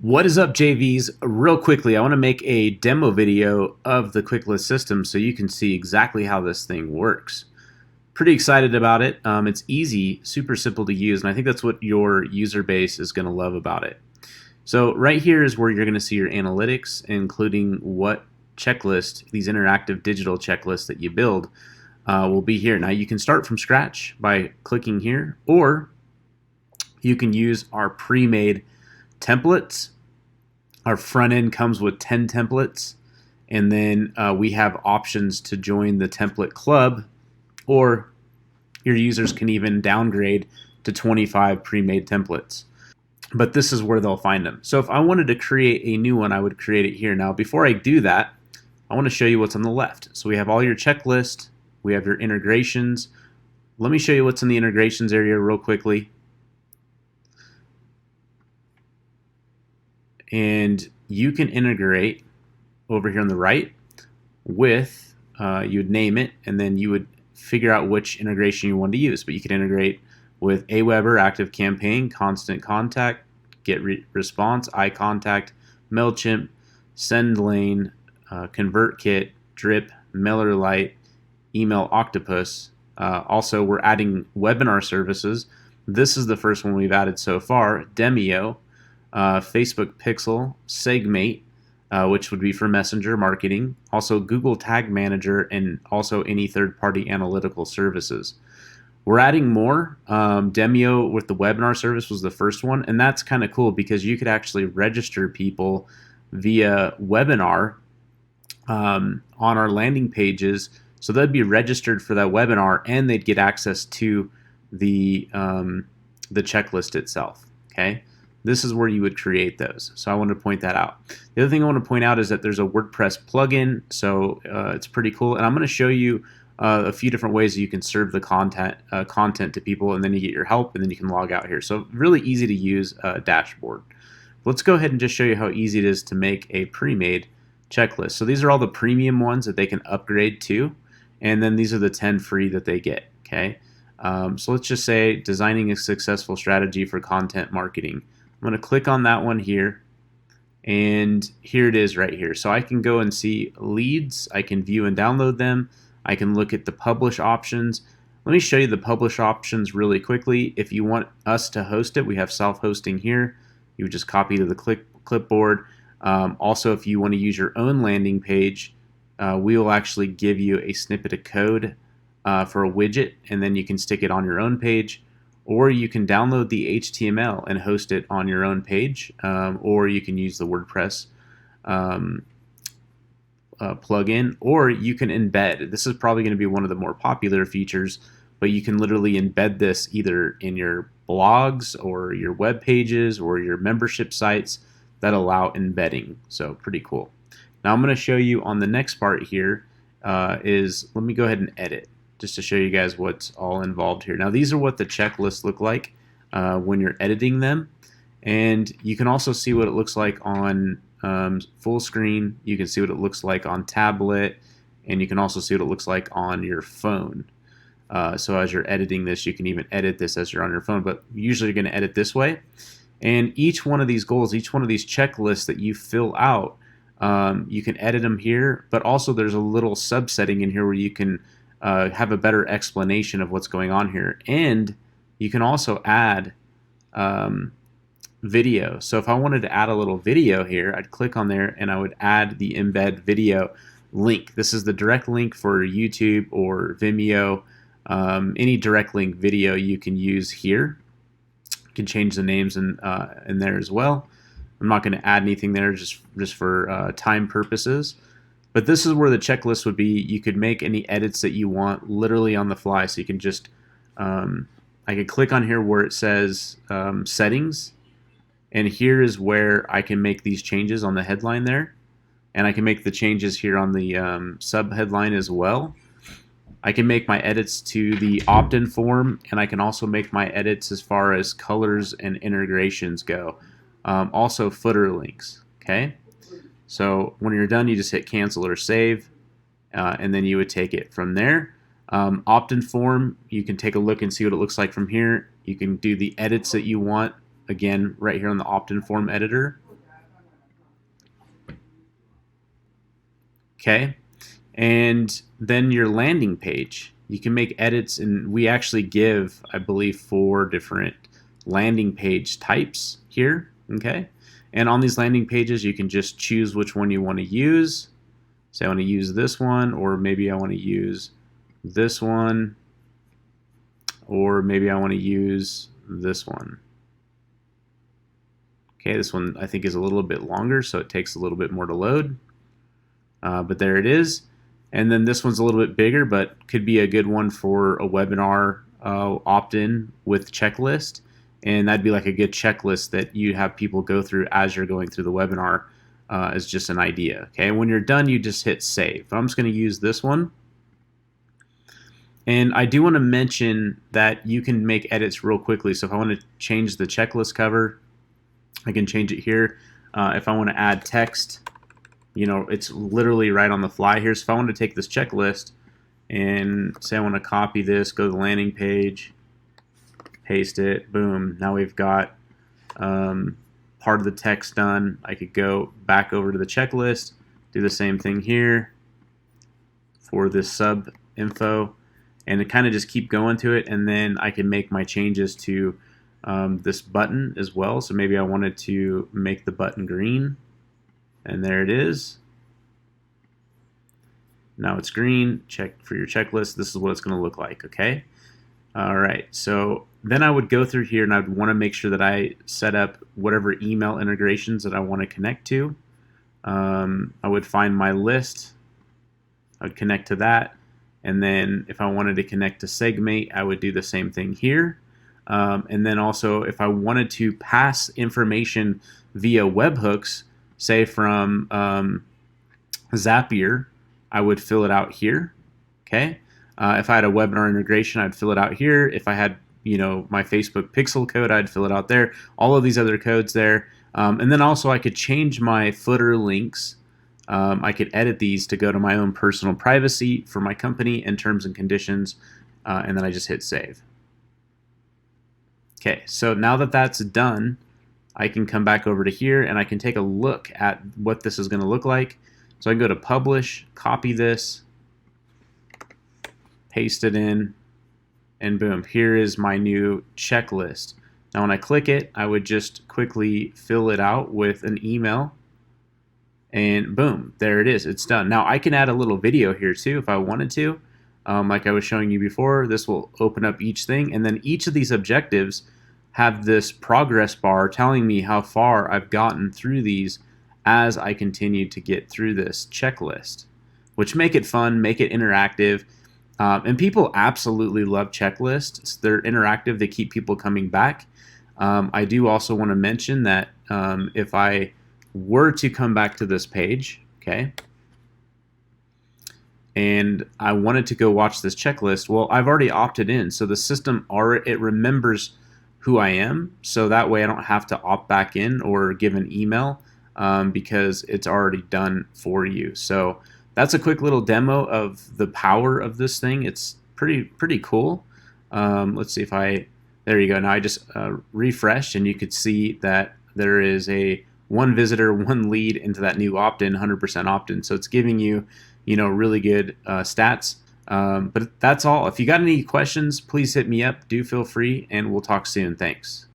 What is up, JVs? Real quickly, I want to make a demo video of the Kuicklist system so you can see exactly how this thing works. Pretty excited about it. It's easy, super simple to use, and I think that's what your user base is going to love about it. So right here is where you're going to see your analytics, including what checklist, these interactive digital checklists that you build will be here. Now you can start from scratch by clicking here, or you can use our pre-made templates. Our front end comes with 10 templates, and then we have options to join the template club, or your users can even downgrade to 25 pre-made templates. But this is where they'll find them. So if I wanted to create a new one, I would create it here. Now, before I do that, I want to show you what's on the left. So we have all your checklist, we have your integrations. Let me show you what's in the integrations area real quickly. And you can integrate over here on the right with, you would name it, and then you would figure out which integration you want to use. But you could integrate with Aweber, ActiveCampaign, Constant Contact, GetResponse, iContact, MailChimp, SendLane, ConvertKit, Drip, MailerLite, Email Octopus. Also, we're adding webinar services. This is the first one we've added so far, Demio, Facebook Pixel, Segmate, which would be for messenger marketing, also Google Tag Manager, and also any third-party analytical services. We're adding more. Demio with the webinar service was the first one, and that's kind of cool because you could actually register people via webinar on our landing pages, so they'd be registered for that webinar and they'd get access to the checklist itself. Okay. This is where you would create those. So I wanted to point that out. The other thing I want to point out is that there's a WordPress plugin, so it's pretty cool. And I'm going to show you a few different ways that you can serve the content to people, and then you get your help, and then you can log out here. So really easy to use dashboard. Let's go ahead and just show you how easy it is to make a pre-made checklist. So these are all the premium ones that they can upgrade to, and then these are the 10 free that they get. Okay. So let's just say designing a successful strategy for content marketing. I'm going to click on that one here, and here it is right here. So I can go and see leads, I can view and download them, I can look at the publish options. Let me show you the publish options really quickly. If you want us to host it, we have self-hosting here. You would just copy to the clipboard. Also, if you want to use your own landing page, we will actually give you a snippet of code for a widget, and then you can stick it on your own page. Or you can download the HTML and host it on your own page, or you can use the WordPress plugin, or you can embed. This is probably going to be one of the more popular features, but you can literally embed this either in your blogs or your web pages or your membership sites that allow embedding. So pretty cool. Now I'm going to show you on the next part here let me go ahead and edit, just to show you guys what's all involved here. Now these are what the checklists look like when you're editing them, and you can also see what it looks like on full screen. You can see what it looks like on tablet, and you can also see what it looks like on your phone. So as you're editing this, you can even edit this as you're on your phone, but usually you're going to edit this way. And each one of these goals, each one of these checklists that you fill out, you can edit them here, but also there's a little subsetting in here where you can have a better explanation of what's going on here. And you can also add video. So if I wanted to add a little video here, I'd click on there and I would add the embed video link. This is the direct link for YouTube or Vimeo. Any direct link video you can use here. You can change the names in there as well. I'm not going to add anything there just for time purposes. But this is where the checklist would be. You could make any edits that you want literally on the fly. So you can just, I could click on here where it says settings. And here is where I can make these changes on the headline there. And I can make the changes here on the sub headline as well. I can make my edits to the opt-in form, and I can also make my edits as far as colors and integrations go. Also footer links, okay? So when you're done, you just hit cancel or save, and then you would take it from there. Opt-in form, you can take a look and see what it looks like from here. You can do the edits that you want, again, right here on the opt-in form editor. Okay, and then your landing page. You can make edits, and we actually give, I believe, 4 different landing page types here. Okay, and on these landing pages, you can just choose which one you want to use. Say I want to use this one, or maybe I want to use this one, or maybe I want to use this one. Okay, this one I think is a little bit longer, so it takes a little bit more to load. But there it is. And then this one's a little bit bigger, but could be a good one for a webinar opt-in with checklist. And that'd be like a good checklist that you have people go through as you're going through the webinar as just an idea. Okay, and when you're done, you just hit save. I'm just going to use this one. And I do want to mention that you can make edits real quickly. So if I want to change the checklist cover, I can change it here. If I want to add text, you know, it's literally right on the fly here. So if I want to take this checklist and say I want to copy this, go to the landing page, paste it, boom. Now we've got part of the text done. I could go back over to the checklist, do the same thing here for this sub info, and to kind of just keep going to it. And then I can make my changes to this button as well. So maybe I wanted to make the button green, and there it is. Now it's green. Check for your checklist. This is what it's going to look like. Okay. All right. So then I would go through here, and I'd want to make sure that I set up whatever email integrations that I want to connect to. I would find my list. I would connect to that. And then if I wanted to connect to Segmate, I would do the same thing here. And then also if I wanted to pass information via webhooks, say from Zapier, I would fill it out here. Okay. If I had a webinar integration, I'd fill it out here. If I had, you know, my Facebook pixel code, I'd fill it out there. All of these other codes there. And then also I could change my footer links. I could edit these to go to my own personal privacy for my company and terms and conditions. And then I just hit save. Okay, so now that that's done, I can come back over to here and I can take a look at what this is going to look like. So I can go to publish, copy this, paste it in, and boom, here is my new checklist. Now when I click it, I would just quickly fill it out with an email, and boom, there it is. It's done. Now I can add a little video here too if I wanted to. Like I was showing you before, this will open up each thing, and then each of these objectives have this progress bar telling me how far I've gotten through these as I continue to get through this checklist, which make it fun, make it interactive. And people absolutely love checklists. They're interactive. They keep people coming back. I do also want to mention that if I were to come back to this page, okay, and I wanted to go watch this checklist, well, I've already opted in. So the system already, it remembers who I am. So that way I don't have to opt back in or give an email because it's already done for you. So that's a quick little demo of the power of this thing. It's pretty cool. Let's see if there you go. Now I just refreshed, and you could see that there is a 1 visitor, 1 lead into that new opt-in, 100% opt-in. So it's giving you, you know, really good stats. But that's all. If you got any questions, please hit me up. Do feel free, and we'll talk soon. Thanks.